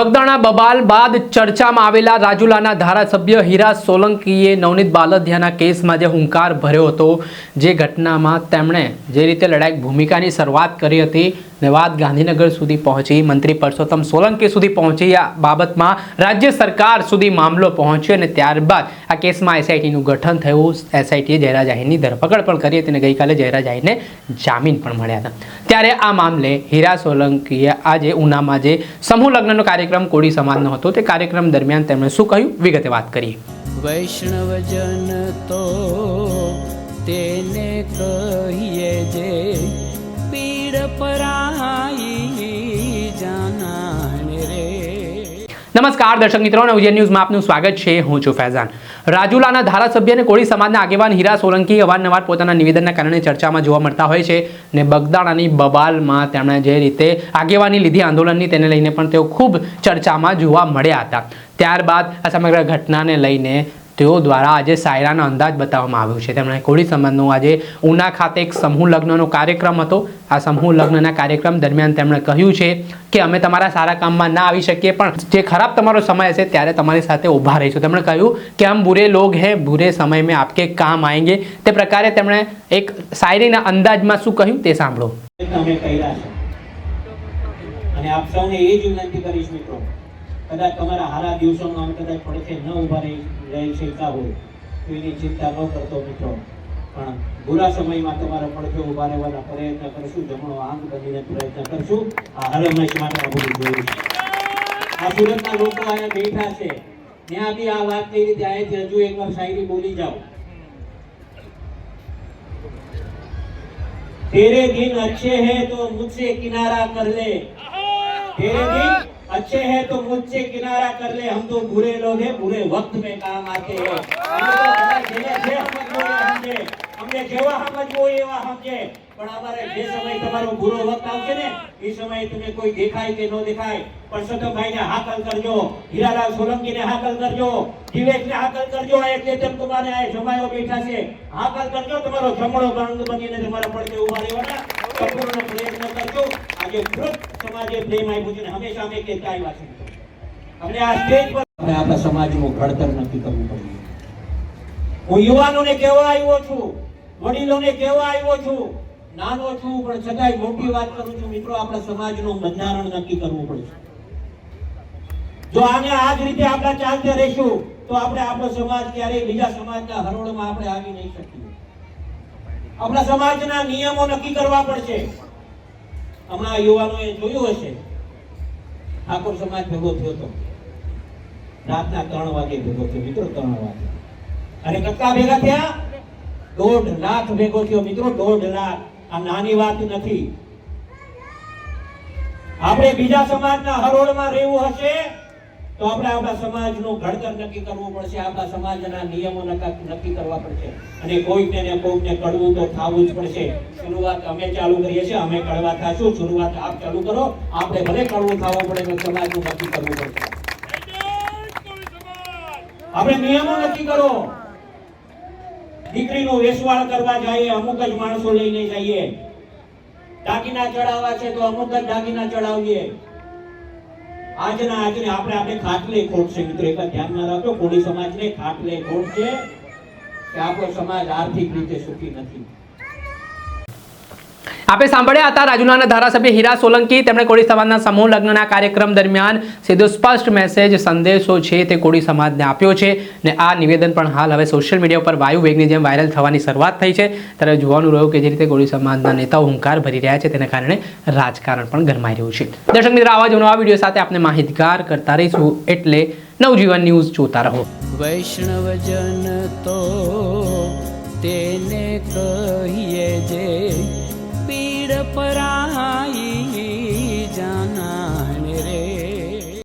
બગદાણા બબાલ બાદ ચર્ચામાં આવેલા રાજુલાના ધારાસભ્ય હીરા સોલંકીએ નવનીત બાલદિયાના કેસમાં જે હુંકાર ભર્યો હતો, જે ઘટનામાં તેમણે જે રીતે લડાયક ભૂમિકાની શરૂઆત કરી હતી ને વાત ગાંધીનગર સુધી પહોંચી, મંત્રી પરસોત્તમ સોલંકી સુધી પહોંચી, આ બાબતમાં રાજ્ય સરકાર સુધી મામલો પહોંચ્યો અને ત્યારબાદ આ કેસમાં એસઆઈટીનું ગઠન થયું. એસઆઈટીએ જયરા જાહીરની ધરપકડ પણ કરી હતી અને ગઈકાલે જયરા જાહીરને જામીન પણ મળ્યા હતા. ત્યારે આ મામલે હીરા સોલંકીએ આજે ઉનામાં જે સમૂહ લગ્નનો કાર્યક્રમ કોળી સમાજનો હતો, તે કાર્યક્રમ દરમિયાન તેમણે શું કહ્યું, વિગતે વાત કરી. વૈષ્ણવજન તો તેને કહીએ જે પીડ પરાઈ જાનાને રે. નમસ્કાર દર્શક મિત્રો, નવજીવન ન્યૂઝમાં આપનું સ્વાગત છે. હું છું ફૈઝાન. રાજુલાના ધારાસભ્ય અને કોળી સમાજના આગેવાન હીરા સોલંકી અવારનવાર પોતાના નિવેદનના કારણે ચર્ચામાં જોવા મળતા હોય છે ને બગદાણાની બબાલમાં તેમણે જે રીતે આગેવાની લીધી આંદોલનની, તેને લઈને પણ તેઓ ખૂબ ચર્ચામાં જોવા મળ્યા હતા. ત્યારબાદ આ સમગ્ર ઘટનાને લઈને તેઓ દ્વારા આજે શાયરાનો અંદાજ બતાવવામાં આવ્યો છે. તેમણે કોળી સમાજનો આજે ઉના ખાતે એક સમૂહ લગ્નનો કાર્યક્રમ હતો. આ સમૂહ લગ્નના કાર્યક્રમ દરમિયાન તેમણે કહ્યું છે કે અમે તમારા સારા કામમાં ના આવી શકીએ, પણ જે ખરાબ તમારો સમય હશે ત્યારે તમારી સાથે ઊભા રહીશું. તેમણે કહ્યું કે હમ બુરે લોગ હૈ, બુરે સમય મેં આપકે કામ આएंगे. તે પ્રકારે તેમણે એક શાયરીના અંદાજમાં શું કહ્યું તે સાંભળો. અમે કર્યા છે અને આપ સૌને એ જ વિનંતી કરીશ મિત્રો, કદાચ તમારા હારા દિવસોમાં અમે કદાચ પડખે ન ઊભા રહી શકતા હોય તો એની ચિંતા ન કરતો મિત્રો, પણ બુરા સમયમાં તમારા પડખે ઊભા રહેવાના પ્રયત્ન કરશું, જમણો આંગ બનીને પ્રયત્ન કરશું. આ હરમેશ માટે આ બધું જોયું છે. આ સુરતના લોકો અહીંયા બેઠા છે, ત્યાં બી આ વાત થઈ રીતે અહીંયાથી હજુ એકવાર શાયરી બોલી જાઓ. तेरे दिन अच्छे हैं तो मुझसे किनारा कर ले, तेरे दिन अच्छे हैं तो मुझसे किनारा कर ले, हम तो बुरे लोग हैं, बुरे वक्त में काम आते हैं. हमने जेवा समझो एवा समझे, પણ અમારે જે સમય તમારો બુરો વખત આવશે ને એ સમયે તમે કોઈ દેખાય કે ન દેખાય, પરસોત્તમભાઈને હાકલ કરજો, હીરાલાલ સોલંકીને હાકલ કરજો, દિવેશને હાકલ કરજો, આ ચેતન કુમારને આ જમાયો બેઠા છે, હાકલ કરજો. તમારો જમણો બંધ બનીને તમારા પડખે ઊભા રહેવાના સંપૂર્ણ પ્રયત્ન કરજો. આજે વૃદ્ધ સમાજે પ્રેમ આપ્યું છે ને હંમેશા અમે કહેતા આવ્યા છે, અમને આ સ્ટેજ પર આપણે આપણા સમાજનું ઘડતર નક્કી કરવું પડે. હું યુવાનોને કહેવા આવ્યો છું, વડીલોને કહેવા આવ્યો છું, નાનો છું પણ છતાંય મોટી વાત કરું છું મિત્રો, આપણા સમાજનું બંધારણ નક્કી કરવું પડશે. જો આને આ જ રીતે આપણે ચાલતે રહીશું તો આપણે આપણો સમાજ ક્યારેય બીજા સમાજના હરોળમાં આપણે આવી નહીં શકીએ. આપણા સમાજના નિયમો નક્કી કરવા પડશે. હમણાં યુવાનોએ જોયું હશે, ઠાકોર સમાજ ભેગો થયો હતો, રાતના 3 વાગે ભેગો થયો મિત્રો, 3 વાગે. અને કેટલા ભેગા થયા? 1.5 લાખ ભેગો થયો મિત્રો, 1.5 લાખ. આ નાની વાત નથી. આપણે બીજા સમાજના હરોળમાં રહેવું હશે તો આપણે આપણા સમાજનું ઘડતર નક્કી કરવું પડશે, આપણા સમાજના નિયમો નક્કી કરવા પડશે. અને કોઈને ને કોઈને કડવું તો થવું જ પડશે. શરૂઆત અમે ચાલુ કરીએ છીએ, અમે કડવા થાશું, શરૂઆત આપ ચાલુ કરો. આપણે ભલે કડવું થવું પડે તો સમાજનું નક્કી કરવું પડશે. આપણે નિયમો નક્કી કરો. દીકરીનું વેસવાળ કરવા જઈએ, અમુક જ માણસો લઈને જઈએ. દાગીના ચડાવવા છે તો અમુક જ દાગીના ચડાવીએ. આજને આપણે ખાટલે ખોટ છે મિત્રો, એક ધ્યાનમાં રાખો, કોળી સમાજને ખાટલે ખોટ છે કે આપણો સમાજ આર્થિક રીતે સુખી નથી. આપણે સાંભળ્યા હતા રાજુલાના ધારાસભ્ય હીરા સોલંકી. તેમણે કોળી સમાજના સમૂહ લગ્નના કાર્યક્રમ દરમિયાન સીધો સ્પષ્ટ મેસેજ, સંદેશો છે તે કોળી સમાજને આપ્યો છે ને આ નિવેદન પણ હાલ હવે સોશિયલ મીડિયા ઉપર વાયુ વેગની જેમ વાયરલ થવાની શરૂઆત થઈ છે. ત્યારે જોવાનું રહ્યું કે જે રીતે કોળી સમાજના નેતાઓ હુંકાર ભરી રહ્યા છે, તેને કારણે રાજકારણ પણ ગરમાઈ રહ્યું છે. દર્શક મિત્રો, આવા જ નવા વિડીયો સાથે આપણે માહિતગાર કરતા રહીશું, એટલે નવજીવન ન્યૂઝ જોતા રહો. વૈષ્ણવજન તો તેને કહીએ જે પીડ પરાઈ